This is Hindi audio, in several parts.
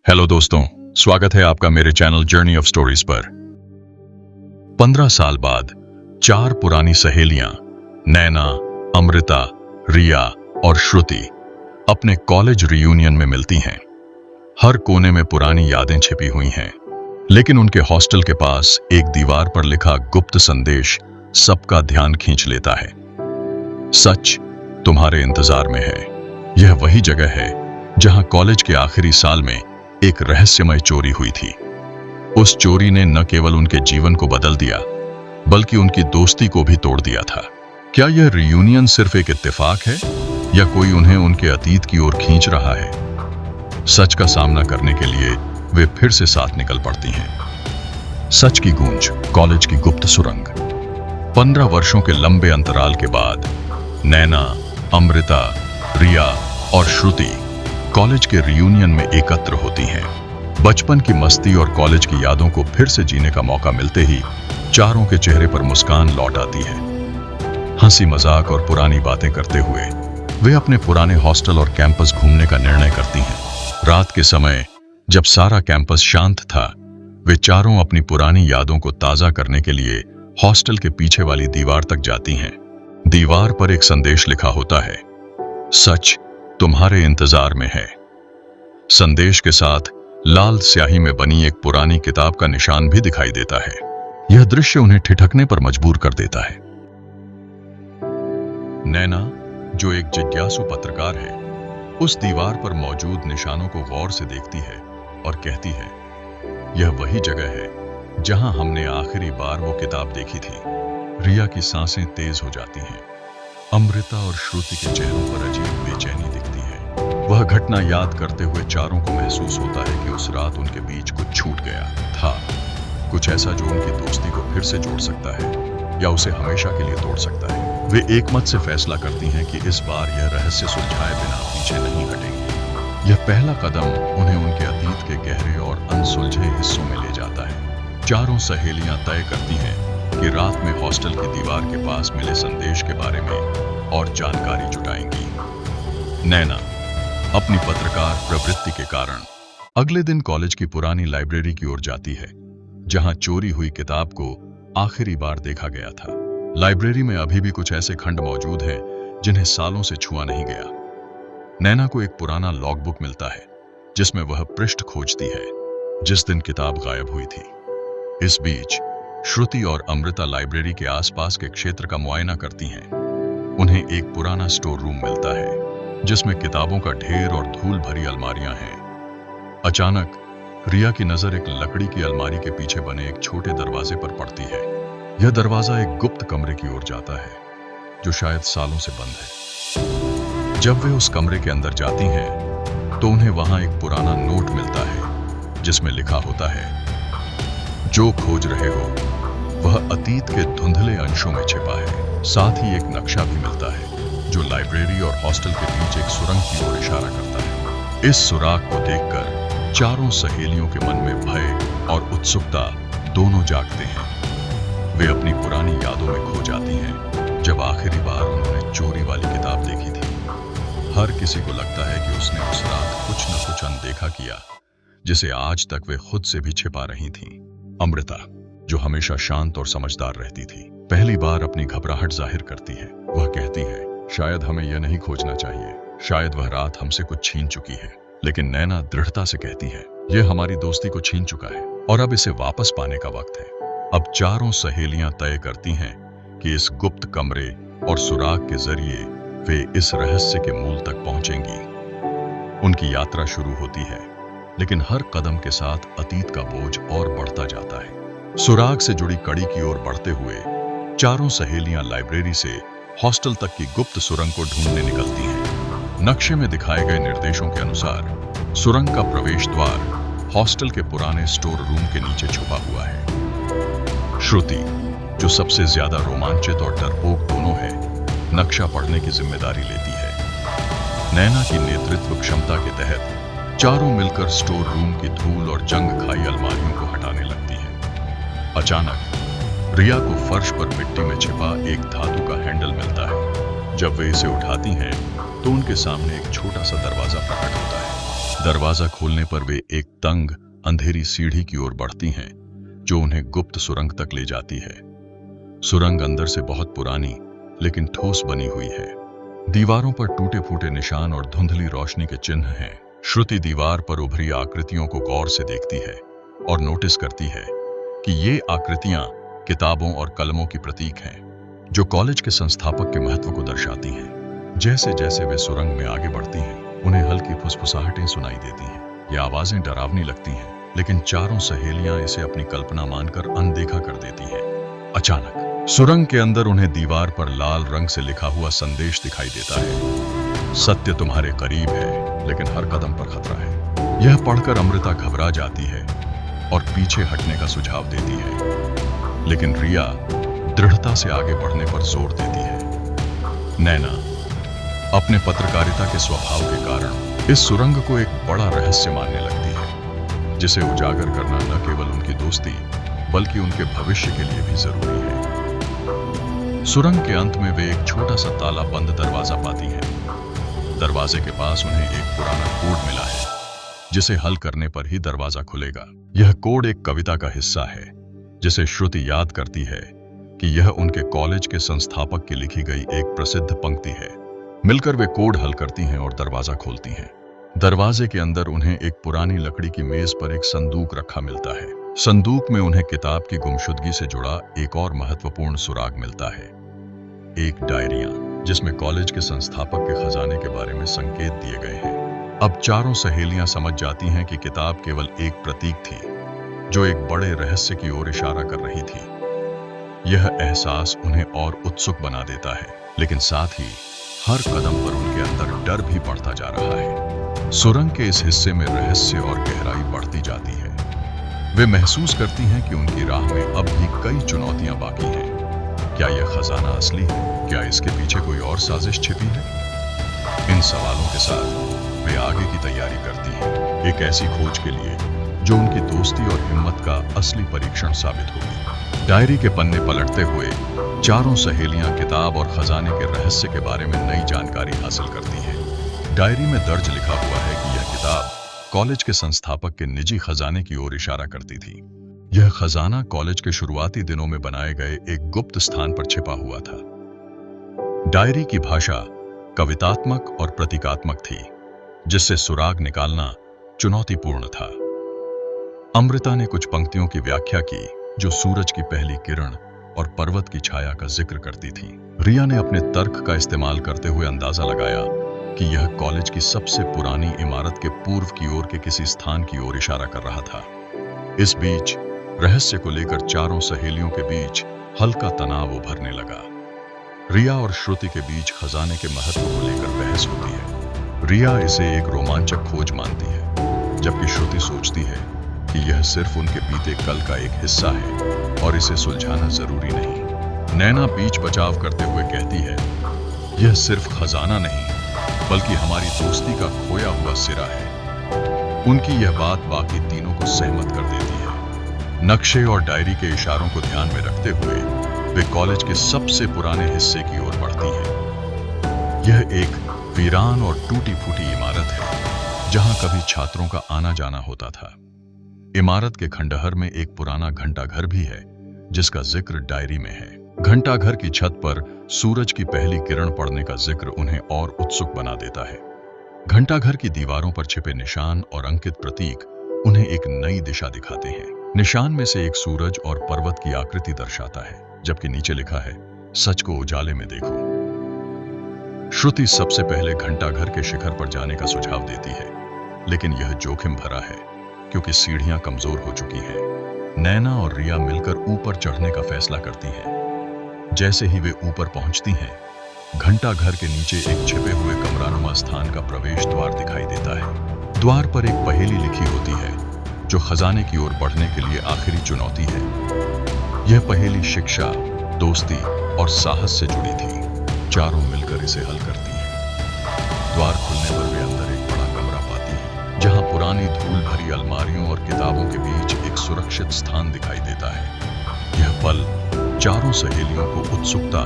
हेलो दोस्तों, स्वागत है आपका मेरे चैनल जर्नी ऑफ स्टोरीज पर। 15 साल बाद चार पुरानी सहेलियां नैना, अमृता, रिया और श्रुति अपने कॉलेज रियूनियन में मिलती हैं। हर कोने में पुरानी यादें छिपी हुई हैं, लेकिन उनके हॉस्टल के पास एक दीवार पर लिखा गुप्त संदेश सबका ध्यान खींच लेता है। सच तुम्हारे इंतजार में है। यह वही जगह है जहां कॉलेज के आखिरी साल में एक रहस्यमय चोरी हुई थी। उस चोरी ने न केवल उनके जीवन को बदल दिया, बल्कि उनकी दोस्ती को भी तोड़ दिया था। क्या यह रियूनियन सिर्फ एक इत्तेफाक है, या कोई उन्हें उनके अतीत की ओर खींच रहा है? सच का सामना करने के लिए वे फिर से साथ निकल पड़ती हैं। सच की गूंज, कॉलेज की गुप्त सुरंग। 15 वर्षों के लंबे अंतराल के बाद नैना, अमृता, रिया और श्रुति कॉलेज के रियूनियन में एकत्र होती हैं। बचपन की मस्ती और कॉलेज की यादों को फिर से जीने का मौका मिलते ही चारों के चेहरे पर मुस्कान लौट आती है। हंसी मजाक और पुरानी बातें करते हुए वे अपने पुराने हॉस्टल और कैंपस घूमने का निर्णय करती हैं। रात के समय जब सारा कैंपस शांत था, वे चारों अपनी पुरानी यादों को ताजा करने के लिए हॉस्टल के पीछे वाली दीवार तक जाती हैं। दीवार पर एक संदेश लिखा होता है, सच तुम्हारे इंतजार में है। संदेश के साथ लाल स्याही में बनी एक पुरानी किताब का निशान भी दिखाई देता है। यह दृश्य उन्हें ठिठकने पर मजबूर कर देता है। नैना, जो एक जिज्ञासु पत्रकार है, उस दीवार पर मौजूद निशानों को गौर से देखती है और कहती है, यह वही जगह है जहां हमने आखिरी बार वो किताब देखी थी। रिया की सांसें तेज हो जाती हैं। अमृता और श्रुति के चेहरों पर अजीब बेचैनी दिखती है। वह घटना याद करते हुए चारों को महसूस होता है कि उस रात उनके बीच कुछ छूट गया था, कुछ ऐसा जो उनकी दोस्ती को फिर से जोड़ सकता है या उसे हमेशा के लिए तोड़ सकता है। वे एकमत से फैसला करती हैं कि इस बार यह रहस्य सुलझाए बिना पीछे नहीं हटेंगी। यह पहला कदम उन्हें उनके अतीत के गहरे और अनसुलझे हिस्सों में ले जाता है। चारों सहेलियां तय करती हैं कि रात में हॉस्टल की दीवार के पास मिले संदेश के बारे में और जानकारी जुटाएंगी। नैना अपनी पत्रकार प्रवृत्ति के कारण अगले दिन कॉलेज की पुरानी लाइब्रेरी की ओर जाती है, जहां चोरी हुई किताब को आखिरी बार देखा गया था। लाइब्रेरी में अभी भी कुछ ऐसे खंड मौजूद हैं जिन्हें सालों से छुआ नहीं गया। नैना को एक पुराना लॉगबुक मिलता है, जिसमें वह पृष्ठ खोजती है जिस दिन किताब गायब हुई थी। इस बीच श्रुति और अमृता लाइब्रेरी के आसपास के क्षेत्र का मुआयना करती हैं। उन्हें एक पुराना स्टोर रूम मिलता है, जिसमें किताबों का ढेर और धूल भरी अलमारियां हैं। अचानक रिया की नजर एक लकड़ी की अलमारी के पीछे बने एक छोटे दरवाजे पर पड़ती है। यह दरवाजा एक गुप्त कमरे की ओर जाता है, जो शायद सालों से बंद है। जब वे उस कमरे के अंदर जाती हैं, तो उन्हें वहां एक पुराना नोट मिलता है, जिसमें लिखा होता है, जो खोज रहे हो वह अतीत के धुंधले अंशों में छिपा है। साथ ही एक नक्शा भी मिलता है, जो लाइब्रेरी और हॉस्टल के बीच एक सुरंग की ओर इशारा करता है। इस सुराग को देखकर चारों सहेलियों के मन में भय और उत्सुकता दोनों जागते हैं। वे अपनी पुरानी यादों में खो जाती हैं, जब आखिरी बार उन्होंने चोरी वाली किताब देखी थी। हर किसी को लगता है कि उसने उस रात कुछ न कुछ अनदेखा किया, जिसे आज तक वे खुद से भी छिपा रही थीं। अमृता, जो हमेशा शांत और समझदार रहती थी, पहली बार अपनी घबराहट जाहिर करती है। वह कहती है, शायद हमें यह नहीं खोजना चाहिए, शायद वह रात हमसे कुछ छीन चुकी है। लेकिन नैना दृढ़ता से कहती है, यह हमारी दोस्ती को छीन चुका है और अब इसे वापस पाने का वक्त है। अब चारों सहेलियां तय करती हैं कि इस गुप्त कमरे और सुराग के जरिए वे इस रहस्य के मूल तक पहुंचेंगी। उनकी यात्रा शुरू होती है, लेकिन हर कदम के साथ अतीत का बोझ और बढ़ता जाता है। सुराग से जुड़ी कड़ी की ओर बढ़ते हुए चारों सहेलियां लाइब्रेरी से हॉस्टल तक की गुप्त सुरंग को ढूंढने निकलती हैं। नक्शे में दिखाए गए निर्देशों के अनुसार सुरंग का प्रवेश द्वार हॉस्टल के पुराने स्टोर रूम के नीचे छुपा हुआ है। श्रुति, जो सबसे ज्यादा रोमांचित और डरपोक दोनों है, नक्शा पढ़ने की जिम्मेदारी लेती है। नैना की नेतृत्व क्षमता के तहत चारों मिलकर स्टोर रूम की धूल और जंग खाई अलमारियों को हटाने लगती हैं। अचानक रिया को फर्श पर मिट्टी में छिपा एक धातु का हैंडल मिलता है। जब वे इसे उठाती हैं, तो उनके सामने एक छोटा सा दरवाजा प्रकट होता है। दरवाजा खोलने पर वे एक तंग अंधेरी सीढ़ी की ओर बढ़ती हैं, जो उन्हें गुप्त सुरंग तक ले जाती है। सुरंग अंदर से बहुत पुरानी लेकिन ठोस बनी हुई है। दीवारों पर टूटे फूटे निशान और धुंधली रोशनी के चिन्ह हैं। श्रुति दीवार पर उभरी आकृतियों को गौर से देखती है और नोटिस करती है कि ये आकृतियां किताबों और कलमों की प्रतीक हैं, जो कॉलेज के संस्थापक के महत्व को दर्शाती हैं। जैसे जैसे वे सुरंग में आगे बढ़ती हैं, उन्हें हल्की फुसफुसाहटें सुनाई देती हैं। ये आवाजें डरावनी लगती हैं, लेकिन चारों सहेलियां इसे अपनी कल्पना मानकर अनदेखा कर देती हैं। अचानक सुरंग के अंदर उन्हें दीवार पर लाल रंग से लिखा हुआ संदेश दिखाई देता है। सत्य तुम्हारे करीब है, लेकिन हर कदम पर खतरा है। यह पढ़कर अमृता घबरा जाती है और पीछे हटने का सुझाव देती है, लेकिन रिया दृढ़ता से आगे बढ़ने पर जोर देती है। नैना अपने पत्रकारिता के स्वभाव के कारण इस सुरंग को एक बड़ा रहस्य मानने लगती है, जिसे उजागर करना न केवल उनकी दोस्ती बल्कि उनके भविष्य के लिए भी जरूरी है। सुरंग के अंत में वे एक छोटा सा ताला बंद दरवाजा पाती हैं। दरवाजे के पास उन्हें एक पुराना कोड मिला है, जिसे हल करने पर ही दरवाजा खुलेगा। यह कोड एक कविता का हिस्सा है, जिसे श्रुति याद करती है कि यह उनके कॉलेज के संस्थापक की लिखी गई एक प्रसिद्ध पंक्ति है। मिलकर वे कोड हल करती हैं और दरवाजा खोलती हैं। दरवाजे के अंदर उन्हें एक पुरानी लकड़ी की मेज पर एक संदूक रखा मिलता है। संदूक में उन्हें किताब की गुमशुदगी से जुड़ा एक और महत्वपूर्ण सुराग मिलता है, एक डायरिया, जिसमें कॉलेज के संस्थापक के खजाने के बारे में संकेत दिए गए हैं। अब चारों सहेलियां समझ जाती हैं कि किताब केवल एक प्रतीक थी, जो एक बड़े रहस्य की ओर इशारा कर रही थी। यह एहसास उन्हें और उत्सुक बना देता है, लेकिन साथ ही हर कदम पर उनके अंदर डर भी बढ़ता जा रहा है। सुरंग के इस हिस्से में रहस्य और गहराई बढ़ती जाती है। वे महसूस करती हैं कि उनकी राह में अब भी कई चुनौतियां बाकी हैं। क्या यह खजाना असली है? क्या इसके पीछे कोई और साजिश छिपी है? इन सवालों के साथ वे आगे की तैयारी करती हैं, एक ऐसी खोज के लिए जो उनकी दोस्ती और हिम्मत का असली परीक्षण साबित होगी। डायरी के पन्ने पलटते हुए चारों सहेलियां किताब और खजाने के रहस्य के बारे में नई जानकारी हासिल करती हैं। डायरी में दर्ज लिखा हुआ है कि यह किताब कॉलेज के संस्थापक के निजी खजाने की ओर इशारा करती थी। यह खजाना कॉलेज के शुरुआती दिनों में बनाए गए एक गुप्त स्थान पर छिपा हुआ था। डायरी की भाषा कवितात्मक और प्रतीकात्मक थी, जिससे सुराग निकालना चुनौतीपूर्ण था। अमृता ने कुछ पंक्तियों की व्याख्या की, जो सूरज की पहली किरण और पर्वत की छाया का जिक्र करती थी। रिया ने अपने तर्क का इस्तेमाल करते हुए अंदाजा लगाया कि यह कॉलेज की सबसे पुरानी इमारत के पूर्व की ओर के किसी स्थान की ओर इशारा कर रहा था। इस बीच रहस्य को लेकर चारों सहेलियों के बीच हल्का तनाव उभरने लगा। रिया और श्रुति के बीच खजाने के महत्व को लेकर बहस होती है। रिया इसे एक रोमांचक खोज मानती है, जबकि श्रुति सोचती है कि यह सिर्फ उनके बीते कल का एक हिस्सा है और इसे सुलझाना जरूरी नहीं। नैना बीच बचाव करते हुए कहती है, यह सिर्फ खजाना नहीं बल्कि हमारी दोस्ती का खोया हुआ सिरा है। उनकी यह बात बाकी तीनों को सहमत कर देती है। नक्शे और डायरी के इशारों को ध्यान में रखते हुए वे कॉलेज के सबसे पुराने हिस्से की ओर बढ़ती हैं। यह एक वीरान और टूटी फूटी इमारत है, जहां कभी छात्रों का आना जाना होता था। इमारत के खंडहर में एक पुराना घंटाघर भी है, जिसका जिक्र डायरी में है। घंटाघर की छत पर सूरज की पहली किरण पड़ने का जिक्र उन्हें और उत्सुक बना देता है। घंटाघर की दीवारों पर छिपे निशान और अंकित प्रतीक उन्हें एक नई दिशा दिखाते हैं। निशान में से एक सूरज और पर्वत की आकृति दर्शाता है, जबकि नीचे लिखा है, सच को उजाले में देखो। श्रुति सबसे पहले घंटाघर के शिखर पर जाने का सुझाव देती है, लेकिन यह जोखिम भरा है क्योंकि सीढ़ियां कमजोर हो चुकी हैं। नैना और रिया मिलकर ऊपर चढ़ने का फैसला करती हैं। जैसे ही वे ऊपर पहुंचती हैं, घंटाघर के नीचे एक छिपे हुए कमरानुमा स्थान का प्रवेश द्वार दिखाई देता है। द्वार पर एक पहेली लिखी होती है, जो खजाने की ओर बढ़ने के लिए आखिरी चुनौती है। यह पहेली शिक्षा, दोस्ती और साहस से जुड़ी थी। चारों मिलकर इसे हल करती हैं। द्वार खुलने पर वे अंदर एक बड़ा कमरा पाती हैं, जहां पुरानी धूल भरी अलमारियों और किताबों के बीच एक सुरक्षित स्थान दिखाई देता है। यह पल चारों सहेलियों को उत्सुकता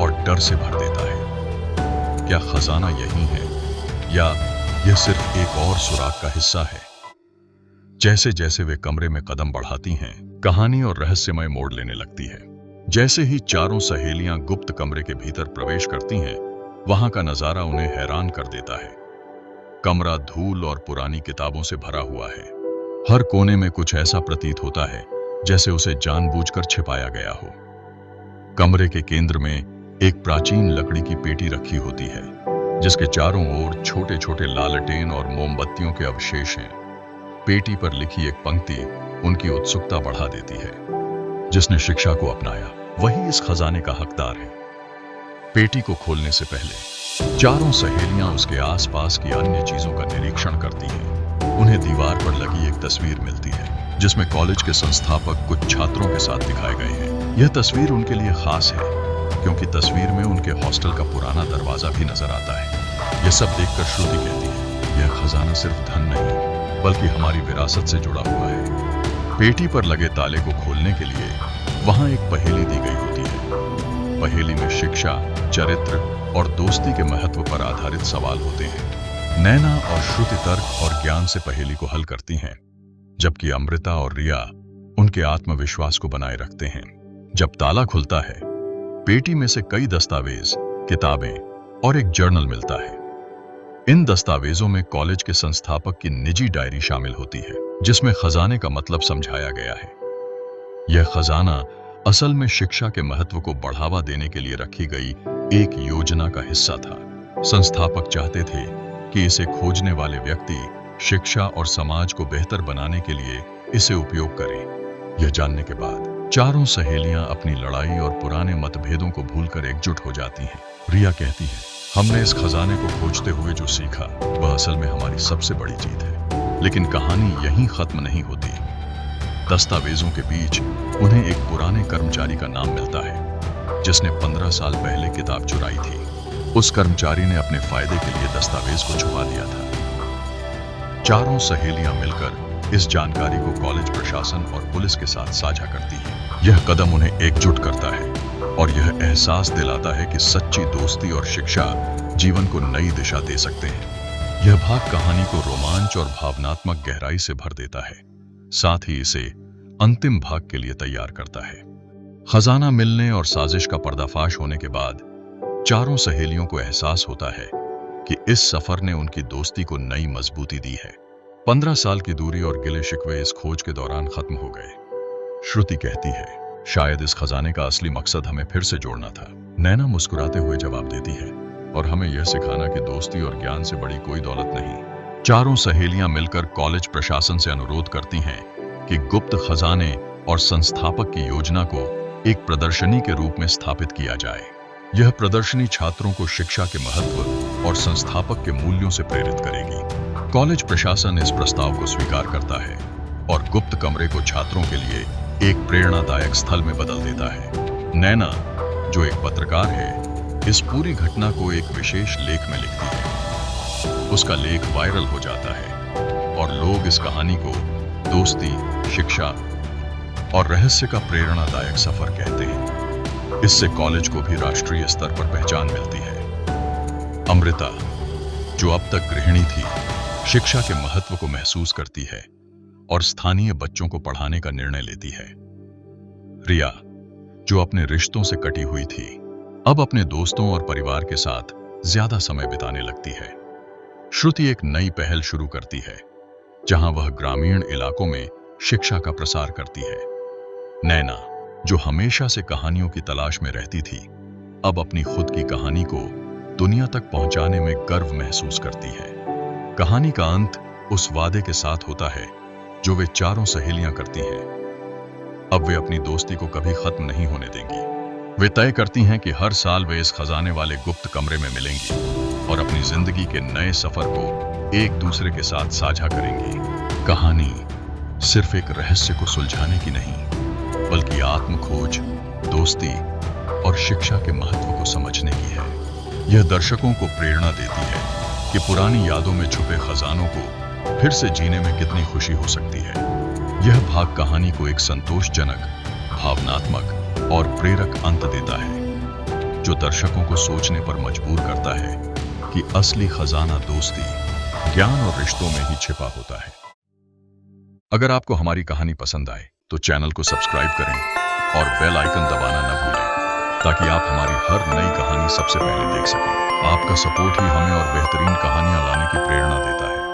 और डर से भर देता है। क्या खजाना यही है, या यह सिर्फ एक और सुराग का हिस्सा है। जैसे जैसे वे कमरे में कदम बढ़ाती हैं, कहानी और रहस्यमय मोड़ लेने लगती है। जैसे ही चारों सहेलियां गुप्त कमरे के भीतर प्रवेश करती हैं, वहां का नजारा उन्हें हैरान कर देता है। कमरा धूल और पुरानी किताबों से भरा हुआ है। हर कोने में कुछ ऐसा प्रतीत होता है जैसे उसे जानबूझकर छिपाया गया हो। कमरे के केंद्र में एक प्राचीन लकड़ी की पेटी रखी होती है, जिसके चारों ओर छोटे छोटे लालटेन और मोमबत्तियों के अवशेष हैं। पेटी पर लिखी एक पंक्ति उनकी उत्सुकता बढ़ा देती है। जिसने शिक्षा को अपनाया वही इस खजाने का हकदार है। पेटी को खोलने से पहले चारों सहेलियां उसके आसपास की अन्य चीजों का निरीक्षण करती हैं। उन्हें दीवार पर लगी एक तस्वीर मिलती है, जिसमें कॉलेज के संस्थापक कुछ छात्रों के साथ दिखाए गए हैं। यह तस्वीर उनके लिए खास है, क्योंकि तस्वीर में उनके हॉस्टल का पुराना दरवाजा भी नजर आता है। यह सब देखकर श्रुति कहती है, यह खजाना सिर्फ धन नहीं, बल्कि हमारी विरासत से जुड़ा हुआ है। पेटी पर लगे ताले को खोलने के लिए वहां एक पहेली दी गई होती है। पहेली में शिक्षा, चरित्र और दोस्ती के महत्व पर आधारित सवाल होते हैं। नैना और श्रुति तर्क और ज्ञान से पहेली को हल करती हैं, जबकि अमृता और रिया उनके आत्मविश्वास को बनाए रखते हैं। जब ताला खुलता है, पेटी में से कई दस्तावेज, किताबें और एक जर्नल मिलता है। इन दस्तावेजों में कॉलेज के संस्थापक की निजी डायरी शामिल होती है, जिसमें खजाने का मतलब समझाया गया है। यह खजाना असल में शिक्षा के महत्व को बढ़ावा देने के लिए रखी गई एक योजना का हिस्सा था। संस्थापक चाहते थे कि इसे खोजने वाले व्यक्ति शिक्षा और समाज को बेहतर बनाने के लिए इसे उपयोग करें। यह जानने के बाद चारों सहेलियां अपनी लड़ाई और पुराने मतभेदों को भूलकर एकजुट हो जाती हैं। रिया कहती है, हमने इस खजाने को खोजते हुए जो सीखा वह असल में हमारी सबसे बड़ी जीत है। लेकिन कहानी यहीं खत्म नहीं होती। दस्तावेजों के बीच उन्हें एक पुराने कर्मचारी का नाम मिलता है, जिसने 15 साल पहले किताब चुराई थी। उस कर्मचारी ने अपने फायदे के लिए दस्तावेज को छुपा दिया था। चारों सहेलियां मिलकर इस जानकारी को कॉलेज प्रशासन और पुलिस के साथ साझा करती हैं। यह कदम उन्हें एकजुट करता है और यह एहसास दिलाता है कि सच्ची दोस्ती और शिक्षा जीवन को नई दिशा दे सकते हैं। यह भाग कहानी को रोमांच और भावनात्मक गहराई से भर देता है, साथ ही इसे अंतिम भाग के लिए तैयार करता है। खजाना मिलने और साजिश का पर्दाफाश होने के बाद चारों सहेलियों को एहसास होता है कि इस सफर ने उनकी दोस्ती को नई मजबूती दी है। 15 साल की दूरी और गिले शिकवे इस खोज के दौरान खत्म हो गए। श्रुति कहती है, शायद इस खजाने का असली मकसद हमें फिर से जोड़ना था। नैना मुस्कुराते हुए जवाब देती है, और हमें यह सिखाना कि दोस्ती और ज्ञान से बड़ी कोई दौलत नहीं। चारों सहेलियां मिलकर कॉलेज प्रशासन से अनुरोध करती हैं कि गुप्त खजाने और संस्थापक की योजना को एक प्रदर्शनी के रूप में स्थापित किया जाए। यह प्रदर्शनी छात्रों को शिक्षा के महत्व और संस्थापक के मूल्यों से प्रेरित करेगी। कॉलेज प्रशासन इस प्रस्ताव को स्वीकार करता है और गुप्त कमरे को छात्रों के लिए एक प्रेरणादायक स्थल में बदल देता है। नैना, जो एक पत्रकार है, इस पूरी घटना को एक विशेष लेख में लिखती है। उसका लेख वायरल हो जाता है और लोग इस कहानी को दोस्ती, शिक्षा और रहस्य का प्रेरणादायक सफर कहते हैं। इससे कॉलेज को भी राष्ट्रीय स्तर पर पहचान मिलती है। अमृता, जो अब तक गृहिणी थी, शिक्षा के महत्व को महसूस करती है और स्थानीय बच्चों को पढ़ाने का निर्णय लेती है। रिया, जो अपने रिश्तों से कटी हुई थी, अब अपने दोस्तों और परिवार के साथ ज्यादा समय बिताने लगती है। श्रुति एक नई पहल शुरू करती है, जहां वह ग्रामीण इलाकों में शिक्षा का प्रसार करती है। नैना, जो हमेशा से कहानियों की तलाश में रहती थी, अब अपनी खुद की कहानी को दुनिया तक पहुंचाने में गर्व महसूस करती है। कहानी का अंत उस वादे के साथ होता है जो वे चारों सहेलियां करती हैं। अब वे अपनी दोस्ती को कभी खत्म नहीं होने देंगी। वे तय करती हैं कि हर साल वे इस खजाने वाले गुप्त कमरे में मिलेंगी और अपनी जिंदगी के नए सफर को एक दूसरे के साथ साझा करेंगी। कहानी सिर्फ एक रहस्य को सुलझाने की नहीं, बल्कि आत्मखोज, दोस्ती और शिक्षा के महत्व को समझने की है। यह दर्शकों को प्रेरणा देती है कि पुरानी यादों में छुपे खजानों को फिर से जीने में कितनी खुशी हो सकती है। यह भाग कहानी को एक संतोषजनक, भावनात्मक और प्रेरक अंत देता है, जो दर्शकों को सोचने पर मजबूर करता है कि असली खजाना दोस्ती, ज्ञान और रिश्तों में ही छिपा होता है। अगर आपको हमारी कहानी पसंद आए तो चैनल को सब्सक्राइब करें और बेल आइकन दबाना न भूलें, ताकि आप हमारी हर नई कहानी सबसे पहले देख सकें। आपका सपोर्ट ही हमें और बेहतरीन कहानियां लाने की प्रेरणा देता है।